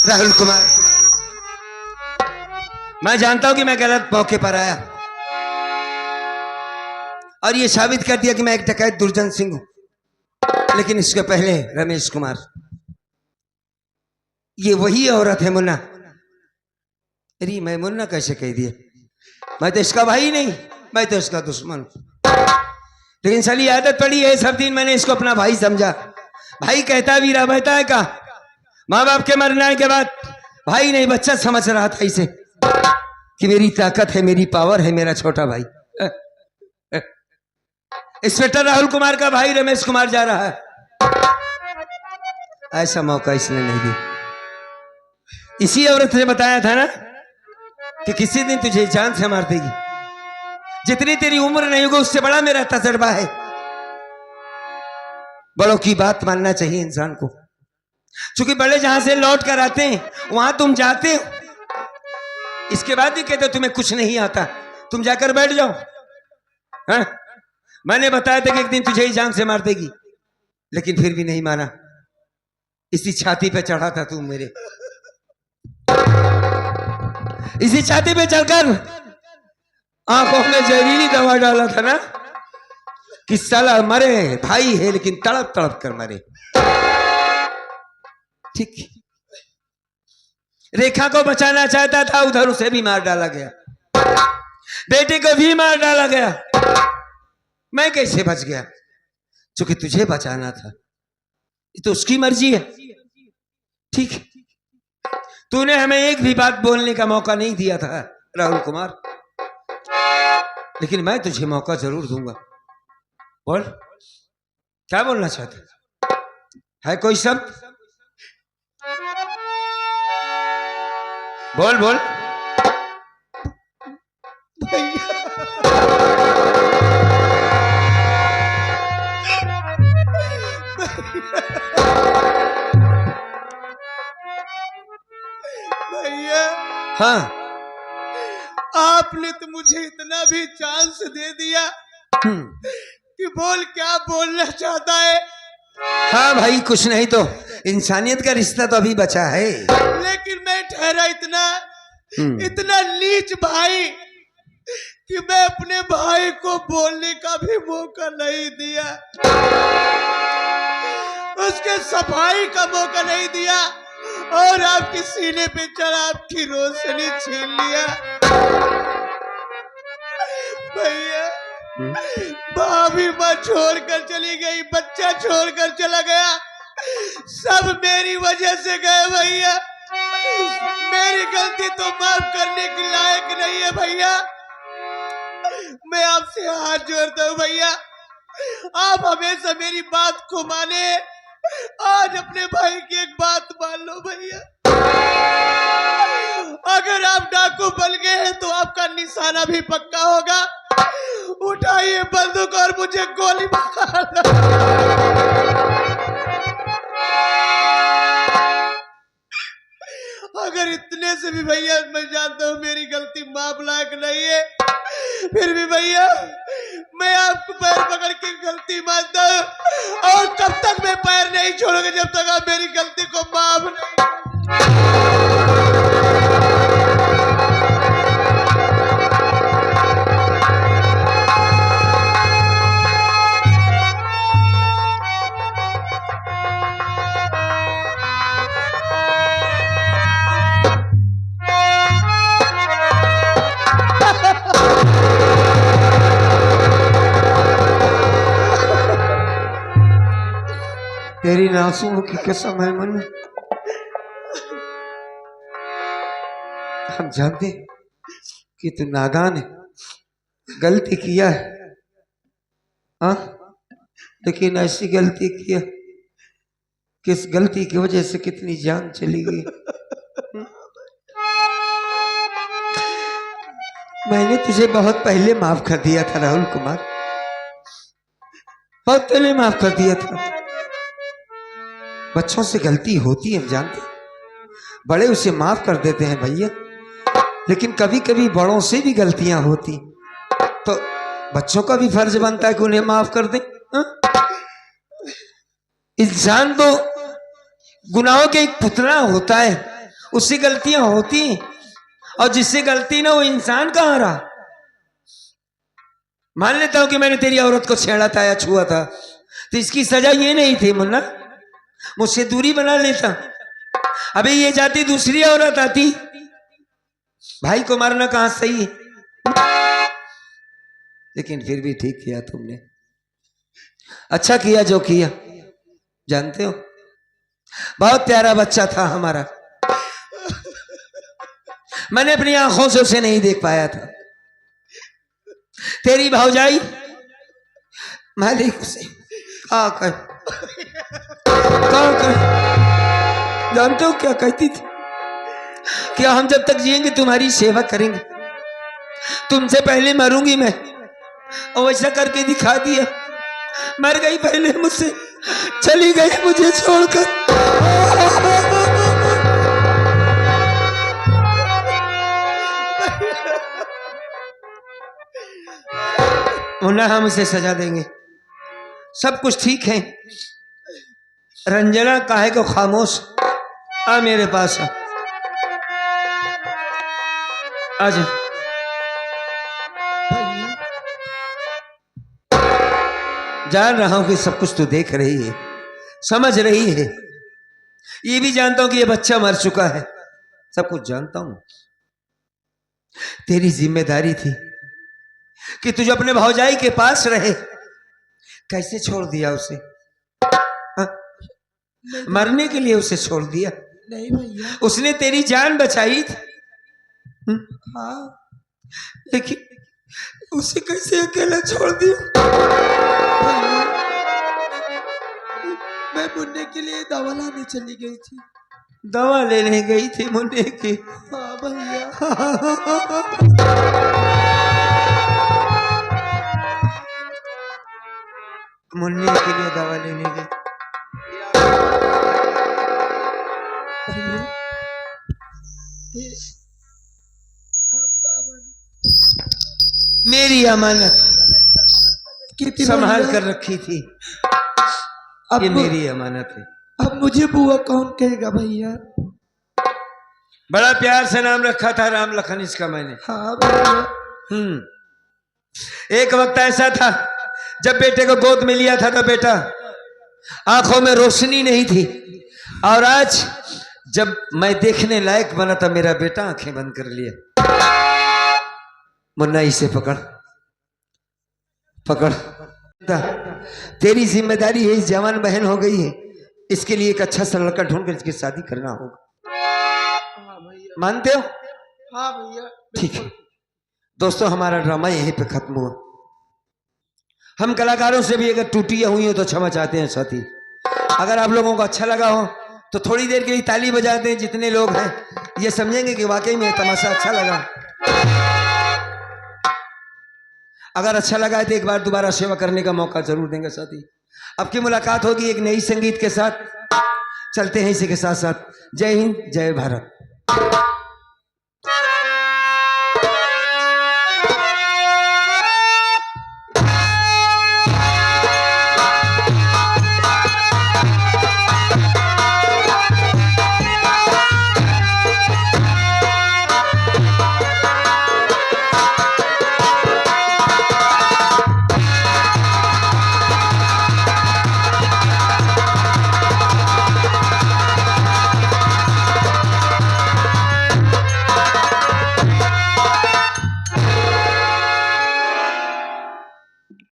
राहुल कुमार, मैं जानता हूं कि मैं गलत मौके पर आया और ये साबित कर दिया कि मैं एक डकैत दुर्जन सिंह हूं, लेकिन इसके पहले रमेश कुमार, ये वही औरत है मुन्ना। अरे मैं मुन्ना कैसे कह दिया? मैं तो इसका भाई नहीं, मैं तो इसका दुश्मन हूं। लेकिन साली आदत पड़ी है, सब दिन मैंने इसको अपना भाई समझा। भाई कहता भी रहा, बहता है का माँ बाप के मरने के बाद भाई नहीं बच्चा समझ रहा था इसे कि मेरी ताकत है, मेरी पावर है, मेरा छोटा भाई। इंस्पेक्टर राहुल कुमार का भाई रमेश कुमार जा रहा है, ऐसा मौका इसने नहीं दिया। इसी औरत ने बताया था ना कि किसी दिन तुझे जान से मार देगी। जितनी तेरी उम्र नहीं होगी उससे बड़ा मेरा तजर्बा है। बड़ों की बात मानना चाहिए इंसान को, क्योंकि बड़े जहां से लौट कर आते हैं वहां तुम जाते हो, इसके बाद भी कहते हो तुम्हें कुछ नहीं आता, तुम जाकर बैठ जाओ। हाँ? मैंने बताया था कि एक दिन तुझे ही जान से मार देगी, लेकिन फिर भी नहीं माना। इसी छाती पे चढ़ा था तू मेरे, इसी छाती पे चढ़कर आंखों में जहरीली दवा डाला था ना कि साला मरे, भाई है लेकिन तड़प तड़प कर मरे। ठीक, रेखा को बचाना चाहता था, उधर उसे भी मार डाला गया, बेटे को भी मार डाला गया। मैं कैसे बच गया? क्योंकि तुझे बचाना था, ये तो उसकी मर्जी है। ठीक, तूने हमें एक भी बात बोलने का मौका नहीं दिया था राहुल कुमार, लेकिन मैं तुझे मौका जरूर दूंगा। बोल, क्या बोलना चाहते है? कोई शब्द बोल बोल। भैया, हाँ, आपने तो मुझे इतना भी चांस दे दिया कि बोल क्या बोलना चाहता है। हाँ भाई, कुछ नहीं तो इंसानियत का रिश्ता तो अभी बचा है। लेकिन मैं ठहरा इतना नीच भाई कि मैं अपने भाई को बोलने का भी मौका नहीं दिया, उसके सफाई का मौका नहीं दिया, और आपके सीने पे चढ़ा आपकी रोशनी छीन लिया। भैया, भाभी माँ छोड़कर चली गई, बच्चा छोड़कर चला गया, सब मेरी वजह से गए भैया। मेरी गलती तो माफ करने के लायक नहीं है भैया। मैं आपसे हाथ जोड़ता हूँ भैया, आप हमेशा मेरी बात को माने। आज अपने भाई की एक बात मान लो भैया, अगर आप डाकू बन गए हैं तो आपका निशाना भी पक्का होगा। उठाइए बंदूक और मुझे गोली मार दो। अगर इतने से भी भैया मैं जानता हूँ मेरी गलती माफ लायक नहीं है, फिर भी भैया मैं आपको पैर पकड़ के गलती मानता हूँ, और तब तक मैं पैर नहीं छोड़ूंगा जब तक आप मेरी गलती को माफ नहीं। तेरी नासुओं की कसम है मन, हम जानते कि तू नादान है, गलती किया है, हाँ, लेकिन ऐसी गलती किया कि इस गलती की वजह से कितनी जान चली गई। मैंने तुझे बहुत पहले माफ कर दिया था राहुल कुमार, बहुत पहले माफ कर दिया था। बच्चों से गलती होती है, हम जानते, बड़े उसे माफ कर देते हैं भैया, लेकिन कभी कभी बड़ों से भी गलतियां होती, तो बच्चों का भी फर्ज बनता है कि उन्हें माफ कर दें। इंसान तो गुनाहों के एक पुतला होता है, उससे गलतियां होती हैं, और जिससे गलती ना वो इंसान कहाँ रहा। मान लेता हूं कि मैंने तेरी औरत को छेड़ा था या छुआ था, तो इसकी सजा ये नहीं थी मुन्ना, मुझसे दूरी बना लेता। अबे ये जाती दूसरी औरत आती, भाई को मारना कहां सही है। लेकिन फिर भी ठीक किया तुमने, अच्छा किया जो किया। जानते हो, बहुत प्यारा बच्चा था हमारा, मैंने अपनी आंखों से उसे नहीं देख पाया था। तेरी भौजाई मालिक से कहा जानते हो क्या कहती थी? क्या हम जब तक जिएंगे तुम्हारी सेवा करेंगे, तुमसे पहले मरूंगी मैं। और वैसा करके दिखा दिया, मर गई पहले मुझसे, चली गई मुझे छोड़कर। मुन्ना हम उसे सजा देंगे, सब कुछ ठीक है। रंजना काहे को खामोश, आ मेरे पास आ जा। जान रहा हूं कि सब कुछ तू देख रही है, समझ रही है, ये भी जानता हूं कि ये बच्चा मर चुका है, सब कुछ जानता हूं। तेरी जिम्मेदारी थी कि तुझे अपने भौजाई के पास रहे, कैसे छोड़ दिया उसे? हा? मरने के लिए उसे छोड़ दिया? नहीं भैया, उसने तेरी जान बचाई थी। हाँ लेकिन उसे कैसे अकेला छोड़ दिया? मैं मुन्ने के लिए दवा लाने चली गई थी। दवा लेने गई थी मुन्ने की? हाँ भैया। मुन्ने के लिए दवा लेने गई? भैया ये आपका मेरी अमानत कितनी संभाल भैया? कर रखी थी, अब ये मेरी अमानत है। अब मुझे बुआ कौन कहेगा भैया? बड़ा प्यार से नाम रखा था राम लखन इसका मैंने। हाँ भैया। एक वक्त ऐसा था जब बेटे को गोद में लिया था तो बेटा आंखों में रोशनी नहीं थी, और आज जब मैं देखने लायक बना था मेरा बेटा आंखें बंद कर लिया। मुन्ना इसे पकड़ पकड़, तेरी जिम्मेदारी है, इस जवान बहन हो गई है, इसके लिए एक अच्छा सा लड़का ढूंढ कर इसकी शादी करना होगा। हाँ भैया। मानते हो? हाँ भैया। ठीक है दोस्तों, हमारा ड्रामा यहीं पे खत्म हुआ। हम कलाकारों से भी अगर टूटियां हुई हो तो क्षमा चाहते हैं साथी। अगर आप लोगों को अच्छा लगा हो तो थोड़ी देर के लिए ताली बजा दें, जितने लोग हैं ये समझेंगे कि वाकई में तमाशा अच्छा लगा। अगर अच्छा लगा है तो एक बार दोबारा सेवा करने का मौका जरूर देंगे साथी। अब की मुलाकात होगी एक नई संगीत के साथ, चलते हैं इसी के साथ साथ। जय हिंद, जय भारत।